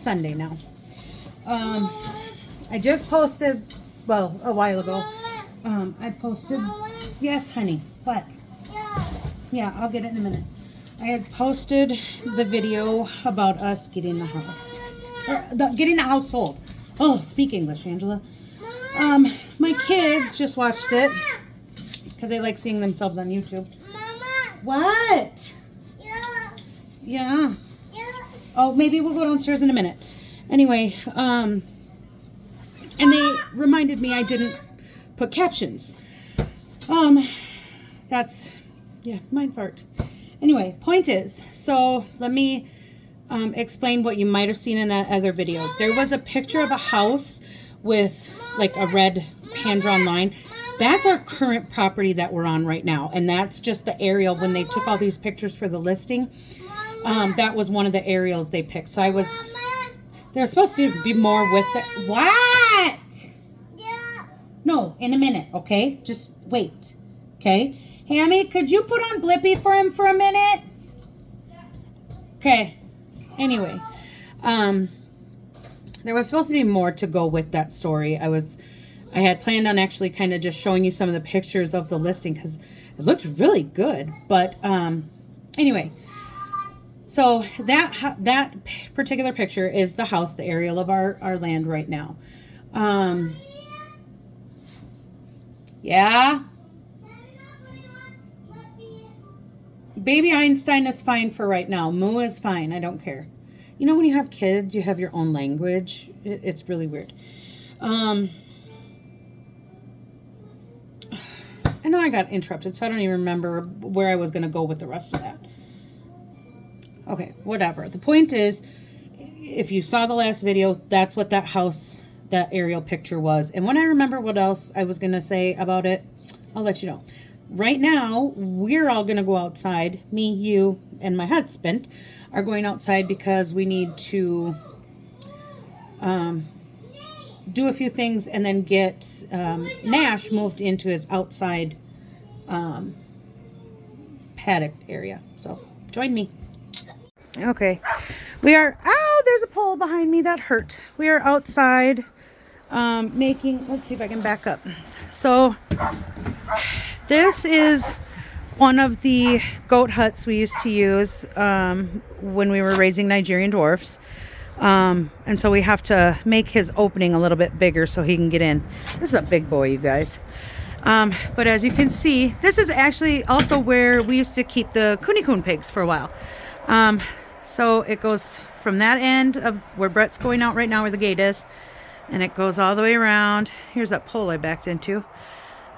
Sunday now. I just posted, well, a while ago. I posted, yes, honey, what? Yeah, I'll get it in a minute. I had posted the video about us getting the house. Getting the house sold. Oh, speak English, Angela. My kids just watched it because they like seeing themselves on YouTube. What? Yeah. Oh, maybe we'll go downstairs in a minute. Anyway, and they reminded me I didn't put captions. That's, yeah, mind fart. Anyway, point is, so let me explain what you might have seen in that other video. There was a picture of a house with like a red hand-drawn line. That's our current property that we're on right now. And that's just the aerial. When they took all these pictures for the listing, that was one of the aerials they picked. So there's supposed to be more with the, what? Yeah. No, in a minute, okay? Just wait, okay? Hammy, could you put on Blippi for him for a minute? Okay. Anyway, there was supposed to be more to go with that story. I had planned on actually kind of just showing you some of the pictures of the listing because it looked really good. But anyway, so that particular picture is the house, the aerial of our land right now. Yeah. Baby Einstein is fine for right now. Moo is fine. I don't care. You know, when you have kids, you have your own language. It's really weird. I know I got interrupted, so I don't even remember where I was going to go with the rest of that. Okay, whatever. The point is, if you saw the last video, that's what that house, that aerial picture was. And when I remember what else I was going to say about it, I'll let you know. Right now, we're all going to go outside. Me, you, and my husband are going outside because we need to do a few things and then get Nash moved into his outside paddock area. So, join me. Okay. We are, ow, there's a pole behind me. That hurt. We are outside making, let's see if I can back up. So, this is one of the goat huts we used to use when we were raising Nigerian dwarfs. And so we have to make his opening a little bit bigger so he can get in. This is a big boy, you guys. But as you can see, this is actually also where we used to keep the Coon pigs for a while. So it goes from that end of where Brett's going out right now, where the gate is, and it goes all the way around. Here's that pole I backed into.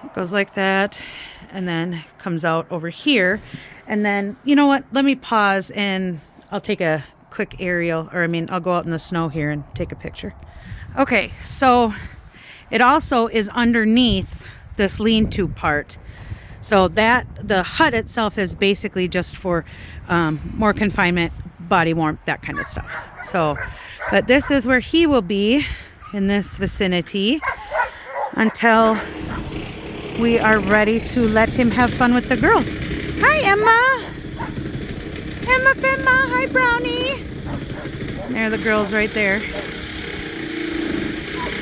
It goes like that, and then comes out over here. And then, you know what? Let me pause and I'll take a quick aerial, or I'll go out in the snow here and take a picture. Okay, so it also is underneath this lean-to part. So that the hut itself is basically just for more confinement, body warmth, that kind of stuff. So, but this is where he will be in this vicinity until we are ready to let him have fun with the girls. Hi, Emma. Emma Femma. Hi, Brownie. There are the girls right there.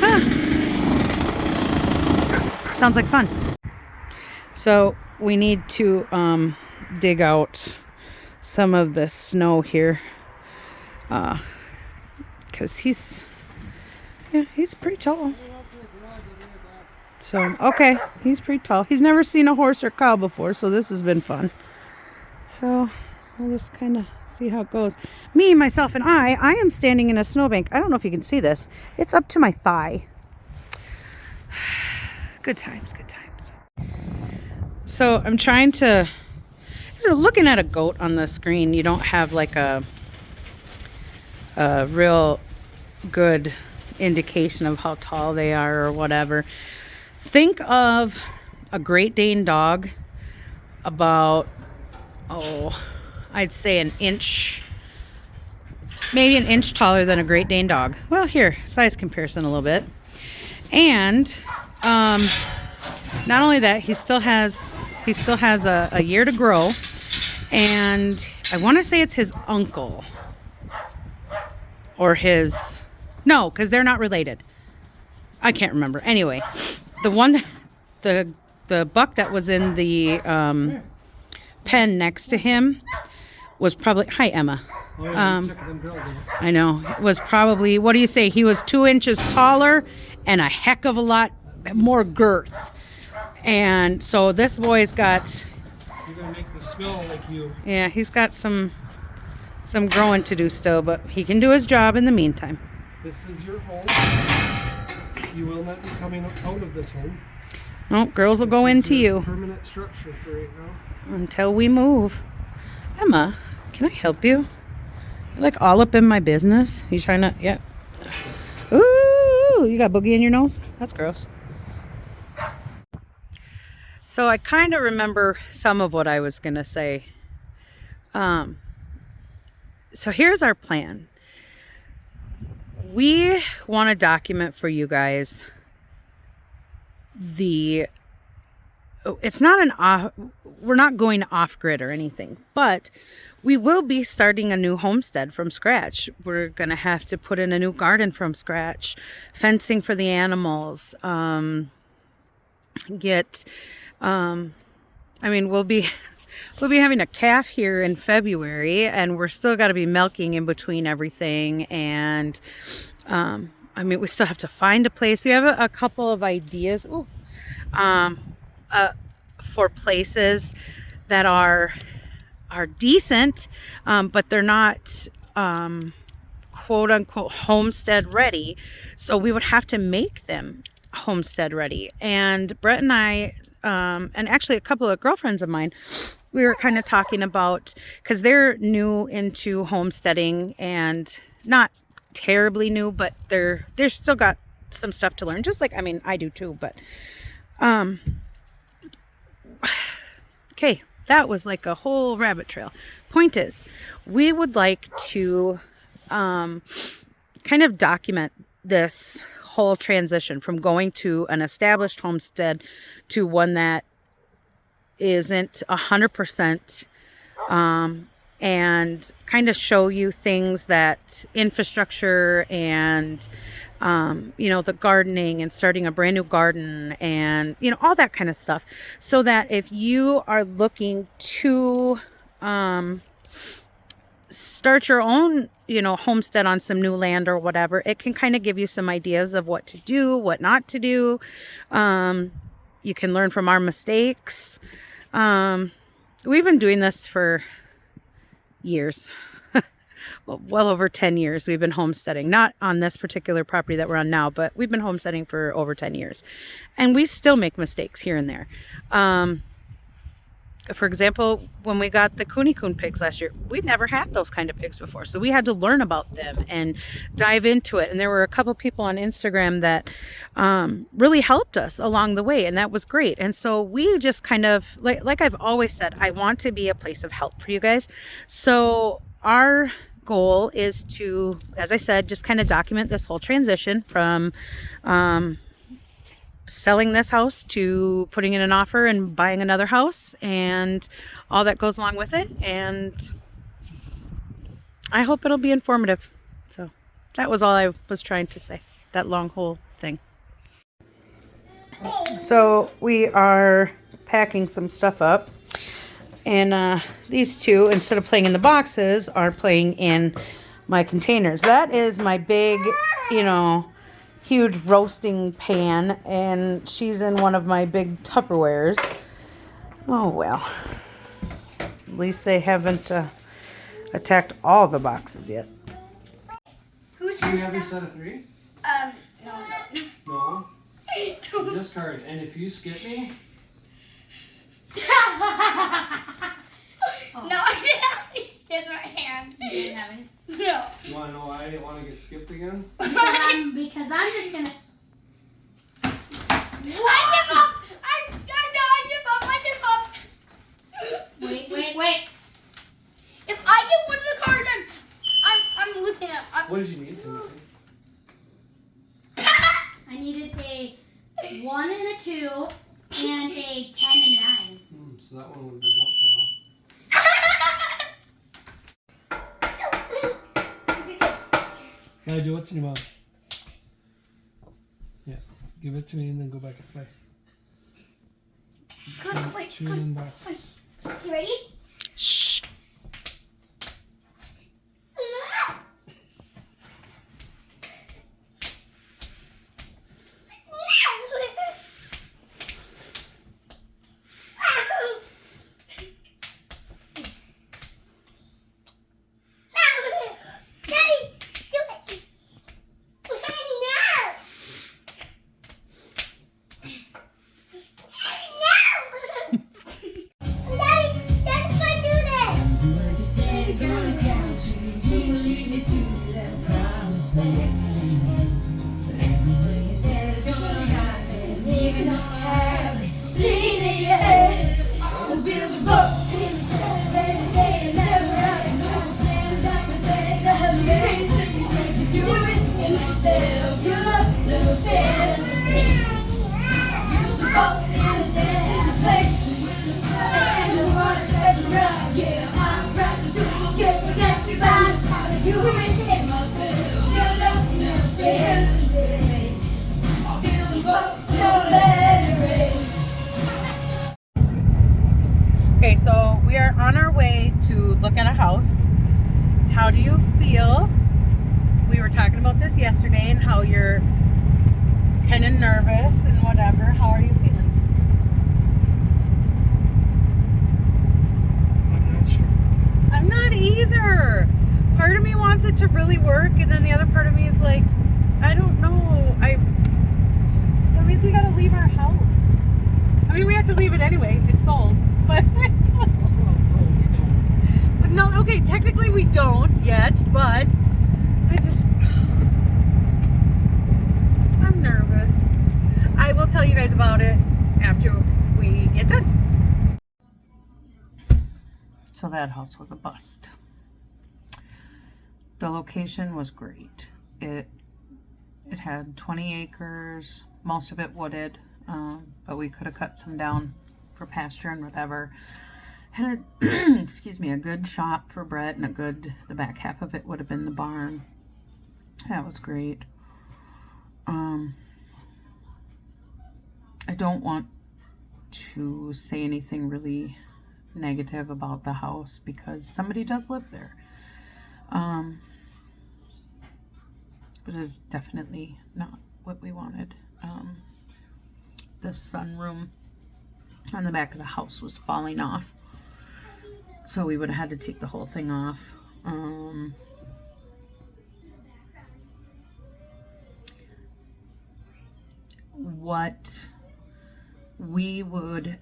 Huh. Sounds like fun. So we need to dig out some of the snow here. Because he's pretty tall. So, okay, he's pretty tall. He's never seen a horse or cow before, so this has been fun. So, we'll just kind of see how it goes. Me, myself, and I am standing in a snowbank. I don't know if you can see this. It's up to my thigh. Good times, good times. So, I'm trying to... Looking at a goat on the screen, you don't have like a real good indication of how tall they are or whatever. Think of a Great Dane dog about, I'd say an inch, maybe an inch taller than a Great Dane dog. Well, here, size comparison a little bit. And not only that, he still has a year to grow. And I want to say it's his uncle. or his, no, because they're not related. I can't remember. Anyway, the one, the buck that was in the pen next to him was probably, hi Emma. Oh, yeah, he's checking them girls out. I know, it was probably, what do you say? He was 2 inches taller and a heck of a lot more girth. And so this boy's got, You're gonna make me smell like you. yeah, he's got some growing to do still, but he can do his job in the meantime. This is your home. You will not be coming out of this home. No, girls will go into you Permanent structure for right now. until we move. Emma, can I help you? You're like all up in my business. You trying to, yeah. Ooh, you got boogie in your nose? That's gross. So I kind of remember some of what I was going to say. So here's our plan. We want to document for you guys it's not we're not going off grid or anything, but we will be starting a new homestead from scratch. We're going to have to put in a new garden from scratch, fencing for the animals, we'll be having a calf here in February, and we're still got to be milking in between everything. And we still have to find a place. We have a couple of ideas for places that are decent, but they're not quote unquote homestead ready. So we would have to make them homestead ready. And Brett and I, and actually a couple of girlfriends of mine, we were kind of talking about, because they're new into homesteading, and not terribly new, but they're still got some stuff to learn, just like I do too. But okay, that was like a whole rabbit trail. Point is, we would like to kind of document this whole transition from going to an established homestead to one that isn't 100%, and kind of show you things that infrastructure and the gardening and starting a brand new garden and all that kind of stuff, so that if you are looking to start your own homestead on some new land or whatever, it can kind of give you some ideas of what to do, what not to do. You can learn from our mistakes. We've been doing this for years. Well over 10 years we've been homesteading, not on this particular property that we're on now, but we've been homesteading for over 10 years, and we still make mistakes here and there. For example, when we got the Cooney Coon pigs last year, we'd never had those kind of pigs before, so we had to learn about them and dive into it. And there were a couple people on Instagram that really helped us along the way, and that was great. And so we just kind of, like I've always said, I want to be a place of help for you guys. So our goal is to, as I said, just kind of document this whole transition from selling this house to putting in an offer and buying another house and all that goes along with it. And I hope it'll be informative. So that was all I was trying to say, that long whole thing. So we are packing some stuff up, and these two, instead of playing in the boxes, are playing in my containers. That is my big, huge roasting pan, and she's in one of my big Tupperwares. Oh well, at least they haven't attacked all the boxes yet. Who's do you have your set of 3? No. No? Discard. And if you skip me? No, I didn't have any skips in my hand. You didn't have any? No. You want to know why I didn't want to get skipped again? Because I'm just gonna. I give up! I give up! Wait. If I get one of the cards, I'm looking at. What did you need to? I needed a 1 and a 2 and a 10 and a 9. So that one would have been helpful, huh? Nigel, what's in your mouth? Yeah, give it to me and then go back and play. Come on, wait, Chew in boxes. You ready? Shh. Daddy, do it. No. Daddy, that's why I do this. What you say is gonna count you. You will lead me to that promised land. Everything you say is gonna happen, even though I haven't seen it yet. I'll build a boat in the sand, baby, say it never happens. I'll stand up and say that the main thing you take to do it in myself. Your love never fails. I'll build a boat in the desert place. And the water's special around, yeah, I'm practicing to get you by the side of you and myself. Your love never fails. I'll build a boat, so let it rain. Okay, so we are on our way to look at a house. How do you feel? We were talking about this yesterday and how you're kind of nervous and whatever. How are you feeling? I'm not sure. I'm not either. Part of me wants it to really work, and then the other part of me is like, I don't know. That means we gotta leave our house. I mean, we have to leave it anyway. It's sold, but it's sold. Well, no, we don't. But no, okay, technically we don't yet, but I'm nervous. I will tell you guys about it after we get done. So that house was a bust. The location was great. It had 20 acres, most of it wooded, but we could have cut some down for pasture and whatever. Had a, excuse me, a good shop for Brett, and the back half of it would have been the barn. That was great. I don't want to say anything really negative about the house because somebody does live there. But it is definitely not what we wanted. The sunroom on the back of the house was falling off, so we would have had to take the whole thing off. What we would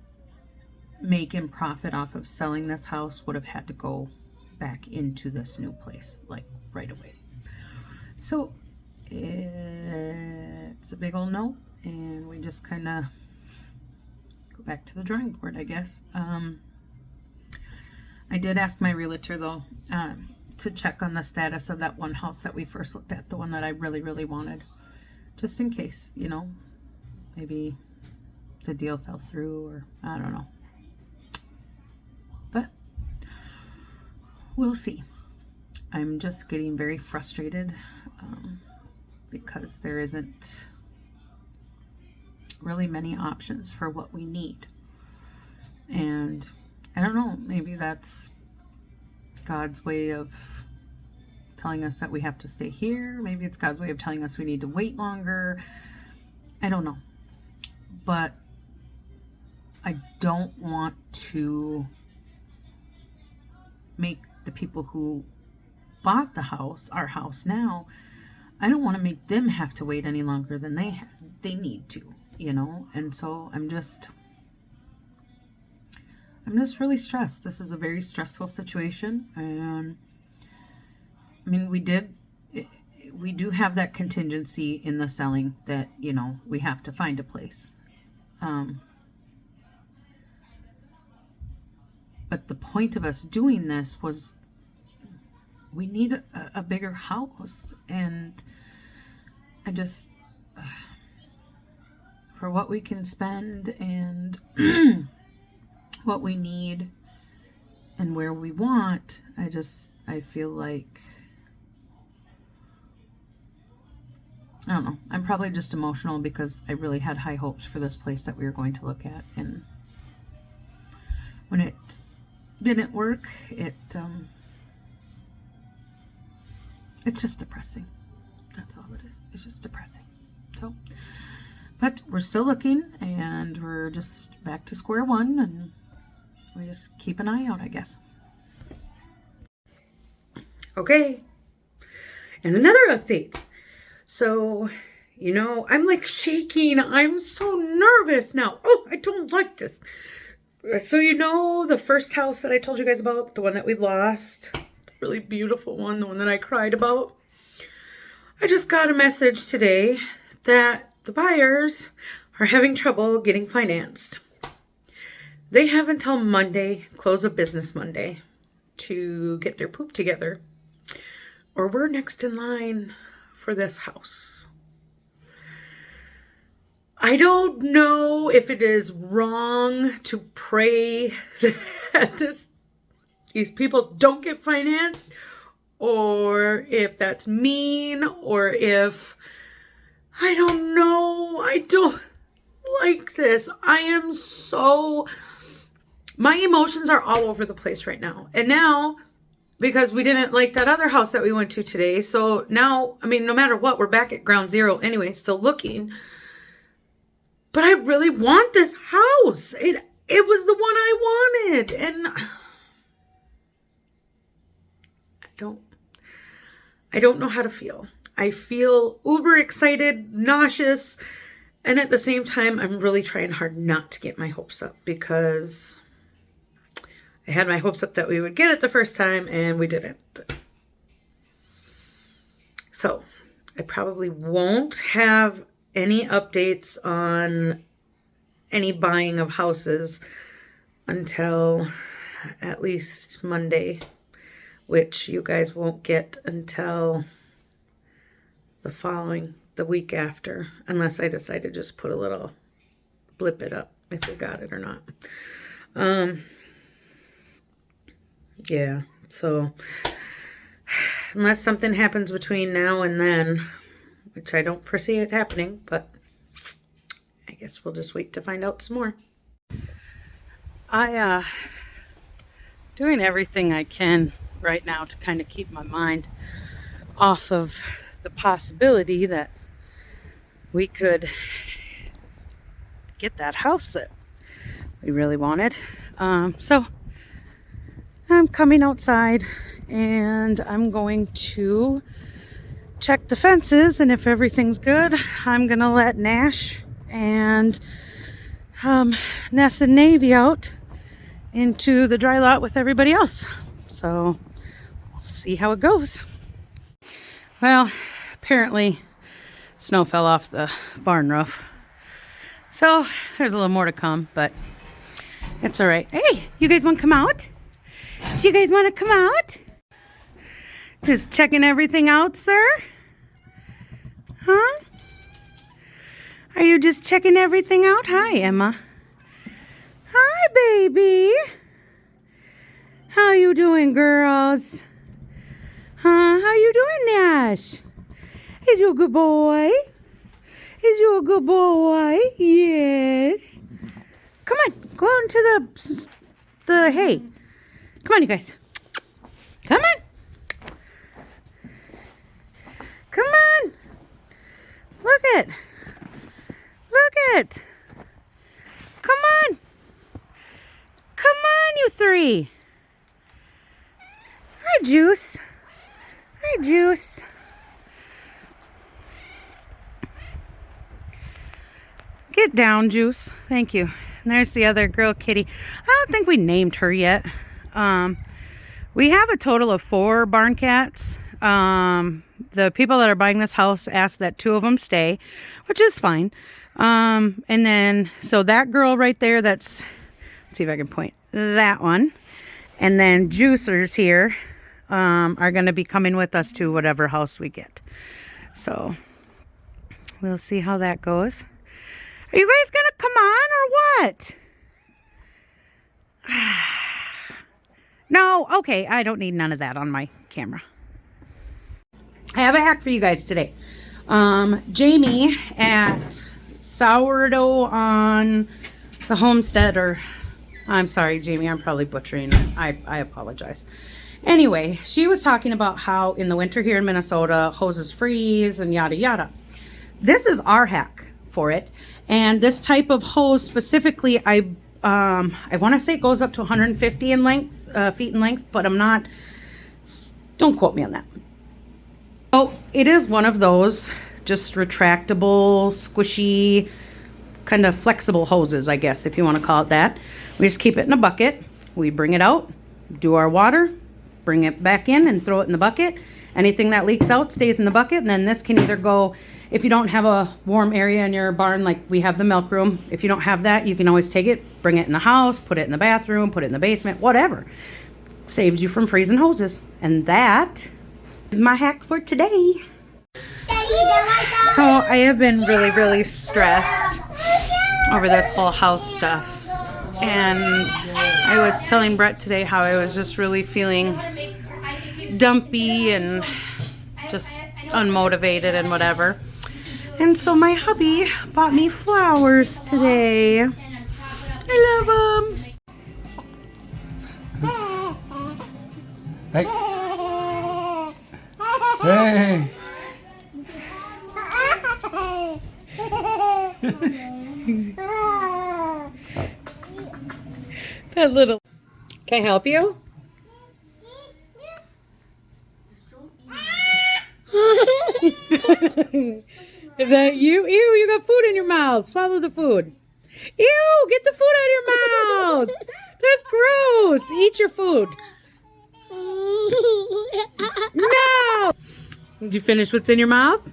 make in profit off of selling this house would have had to go back into this new place, like right away. So it's a big old no, and we just kind of go back to the drawing board, I guess. I did ask my realtor though to check on the status of that one house that we first looked at, the one that I really, really wanted, just in case, you know, maybe the deal fell through, or I don't know. But we'll see. I'm just getting very frustrated because there isn't really many options for what we need. And I don't know, maybe that's God's way of telling us that we have to stay here. Maybe it's God's way of telling us we need to wait longer. I don't know. But I don't want to make the people who bought the house, our house now, I don't want to make them have to wait any longer than they need to, you know? And so I'm just really stressed. This is a very stressful situation. And I mean, we do have that contingency in the selling that, you know, we have to find a place. But the point of us doing this was we need a bigger house, and I just, for what we can spend and what we need and where we want, I feel like I don't know. I'm probably just emotional because I really had high hopes for this place that we were going to look at, and when it didn't work, it's just depressing. That's all it is. It's just depressing. So, but we're still looking, and we're just back to square one, and we just keep an eye out, I guess. Okay. And another update. So, I'm like shaking. I'm so nervous now. Oh, I don't like this. So, the first house that I told you guys about, the one that we lost, the really beautiful one, the one that I cried about. I just got a message today that the buyers are having trouble getting financed. They have until Monday, close of business Monday, to get their poop together, or we're next in line for this house. I don't know if it is wrong to pray that these people don't get financed, or if that's mean, or if, I don't know. I don't like this. My emotions are all over the place right now. And now, because we didn't like that other house that we went to today, so now, no matter what, we're back at ground zero anyway, still looking. But I really want this house. It was the one I wanted. And I don't know how to feel. I feel uber excited, nauseous, and at the same time, I'm really trying hard not to get my hopes up, because I had my hopes up that we would get it the first time, and we didn't. So I probably won't have any updates on any buying of houses until at least Monday, which you guys won't get until the week after, unless I decide to just put a little blip it up if we got it or not. Yeah, so unless something happens between now and then, which I don't foresee it happening, but I guess we'll just wait to find out some more. Doing everything I can right now to kind of keep my mind off of the possibility that we could get that house that we really wanted. So I'm coming outside, and I'm going to check the fences, and if everything's good, I'm gonna let Nash and Ness and Navy out into the dry lot with everybody else. So we'll see how it goes. Well, apparently snow fell off the barn roof, so there's a little more to come, but it's all right. Hey, you guys want to come out? Do you guys want to come out? Just checking everything out, sir? Huh? Are you just checking everything out? Hi, Emma. Hi, baby. How you doing, girls? Huh? How you doing, Nash? Is you a good boy? Is you a good boy? Yes. Come on, go out into the hay. Come on, you guys. Come on. Come on. Look it. Look it. Come on. Come on, you three. Hi, Juice. Hi, Juice. Get down, Juice. Thank you. And there's the other girl, Kitty. I don't think we named her yet. We have a total of 4 barn cats. The people that are buying this house asked that 2 of them stay, which is fine. And then, so that girl right there, let's see if I can point, that one. And then Juicers here, are going to be coming with us to whatever house we get. So we'll see how that goes. Are you guys going to come on or what? No, okay, I don't need none of that on my camera. I have a hack for you guys today. Jamie at Sourdough on the Homestead, or I'm sorry, Jamie, I'm probably butchering it. I apologize. Anyway, she was talking about how in the winter here in Minnesota, hoses freeze and yada yada. This is our hack for it. And this type of hose specifically, I want to say it goes up to 150 in length, feet in length, but don't quote me on that. Oh, it is one of those just retractable, squishy, kind of flexible hoses, I guess, if you want to call it that. We just keep it in a bucket. We bring it out, do our water, bring it back in and throw it in the bucket. Anything that leaks out stays in the bucket. And then this can either go, if you don't have a warm area in your barn, like we have the milk room, if you don't have that, you can always take it, bring it in the house, put it in the bathroom, put it in the basement, whatever. Saves you from freezing hoses. And that is my hack for today. So I have been really, really stressed over this whole house stuff. And I was telling Brett today how I was just really feeling dumpy and just unmotivated and whatever. And so my hubby bought me flowers today. I love them. Hey. Hey. That little. Can I help you? Is that you? Ew, you got food in your mouth. Swallow the food. Ew, get the food out of your mouth. That's gross. Eat your food. No. Did you finish what's in your mouth?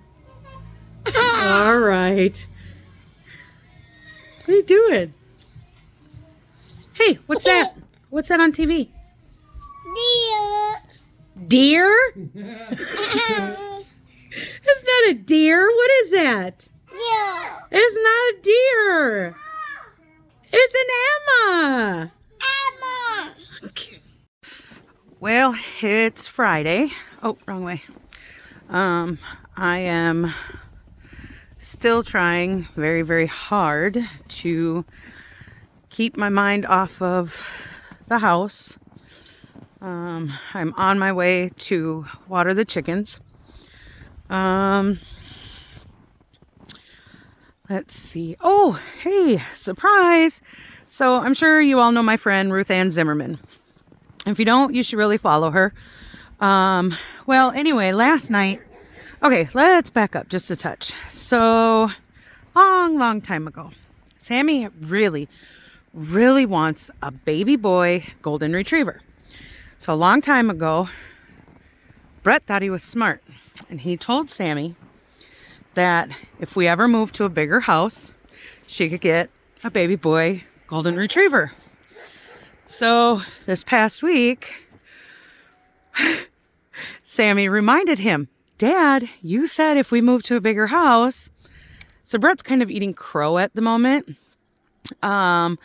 All right. What are you doing? Hey, what's that? What's that on TV? Deer? It's not a deer. What is that? Yeah. It's not a deer. It's an Emma. Emma. Okay. Well, it's Friday. Oh, wrong way. I am still trying very, very hard to keep my mind off of the house. I'm on my way to water the chickens. Let's see. Oh, hey, surprise. So I'm sure you all know my friend Ruth Ann Zimmerman. If you don't, you should really follow her. Well, anyway, last night, okay, let's back up just a touch. So long time ago, Sammy really wants a baby boy golden retriever. So a long time ago, Brett thought he was smart, and he told Sammy that if we ever moved to a bigger house, she could get a baby boy golden retriever. So this past week, Sammy reminded him, Dad, you said if we moved to a bigger house. So Brett's kind of eating crow at the moment. I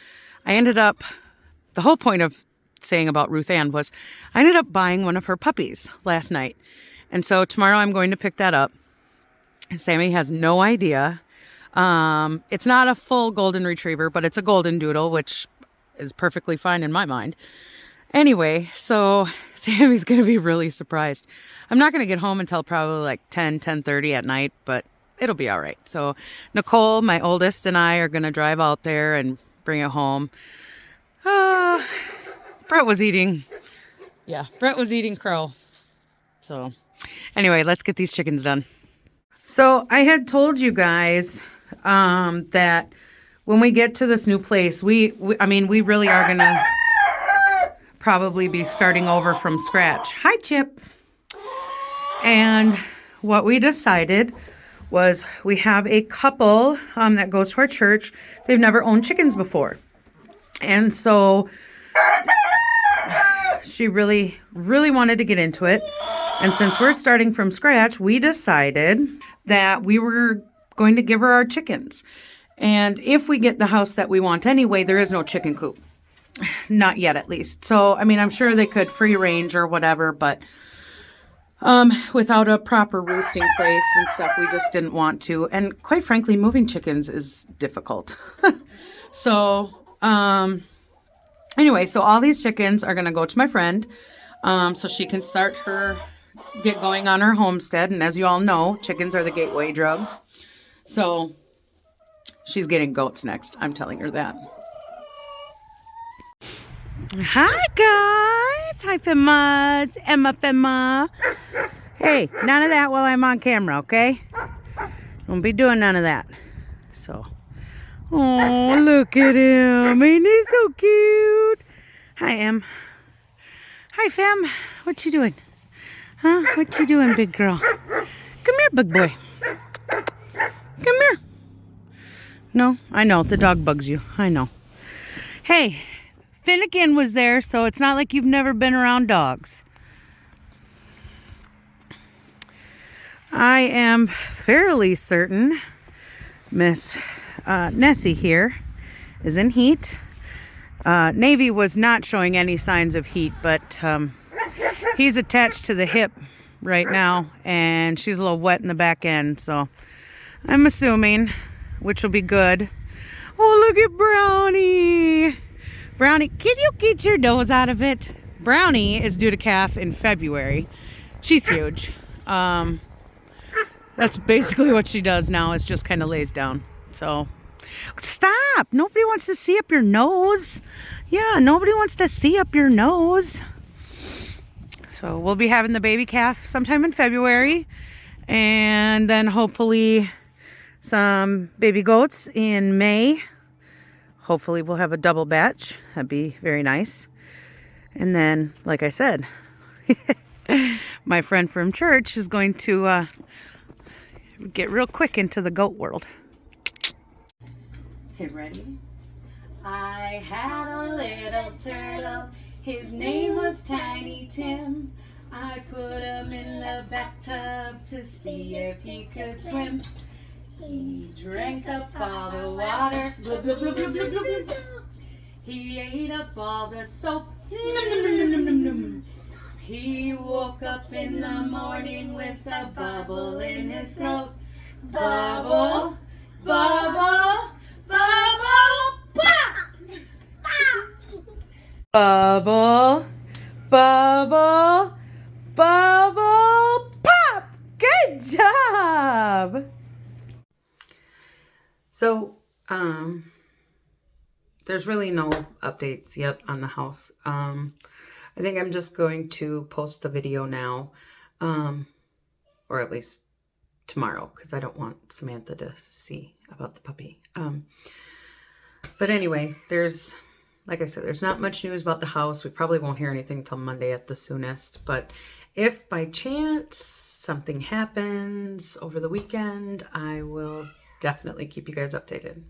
ended up, the whole point of saying about Ruth Ann was I ended up buying one of her puppies last night. And so tomorrow I'm going to pick that up. Sammy has no idea. It's not a full golden retriever, but it's a golden doodle, which is perfectly fine in my mind. Anyway, so Sammy's going to be really surprised. I'm not going to get home until probably like 10:30 at night, but it'll be all right. So Nicole, my oldest, and I are going to drive out there and bring it home. Brett was eating crow. So anyway, let's get these chickens done. So I had told you guys that when we get to this new place, we really are going to probably be starting over from scratch. Hi, Chip. And what we decided was we have a couple that goes to our church. They've never owned chickens before. And so she really wanted to get into it. And since we're starting from scratch, we decided that we were going to give her our chickens. And if we get the house that we want anyway, there is no chicken coop. Not yet, at least. So, I mean, I'm sure they could free range or whatever, but without a proper roosting place and stuff. We just didn't want to. And quite frankly, moving chickens is difficult. So, anyway, so all these chickens are going to go to my friend, so she can get going on her homestead. And as you all know, chickens are the gateway drug. So she's getting goats next. I'm telling her that. Hi, guys. Hi, Femmas. Emma Femma. Hey, none of that while I'm on camera, okay? Don't be doing none of that. So, oh, look at him. Ain't he so cute? Hi, Em. Hi, Fem. What you doing? Huh? What you doing, big girl? Come here, big boy. Come here. No, I know. The dog bugs you. I know. Hey, Finnegan was there, so it's not like you've never been around dogs. I am fairly certain Miss Nessie here is in heat. Navy was not showing any signs of heat, but he's attached to the hip right now, and she's a little wet in the back end, so I'm assuming, which will be good. Oh, look at Brownie. Brownie, can you get your nose out of it? Brownie is due to calf in February. She's huge. That's basically what she does now, is just kind of lays down. So, stop. Nobody wants to see up your nose. Yeah, nobody wants to see up your nose. So, we'll be having the baby calf sometime in February. And then hopefully some baby goats in May. Hopefully we'll have a double batch. That'd be very nice. And then, like I said, my friend from church is going to get real quick into the goat world. Okay, ready? I had a little turtle. His name was Tiny Tim. I put him in the bathtub to see if he could swim. He drank up all the water. Blub, blub, blub, blub, blub, blub, blub. He ate up all the soap. Num, num, num, num, num, num. He woke up in the morning with a bubble in his throat. Bubble, bubble, bubble, pop! Bubble, bubble, bubble, pop! Good job! So, there's really no updates yet on the house. I think I'm just going to post the video now, or at least tomorrow, because I don't want Samantha to see about the puppy. But anyway, like I said, there's not much news about the house. We probably won't hear anything till Monday at the soonest. But if by chance something happens over the weekend, I will definitely keep you guys updated.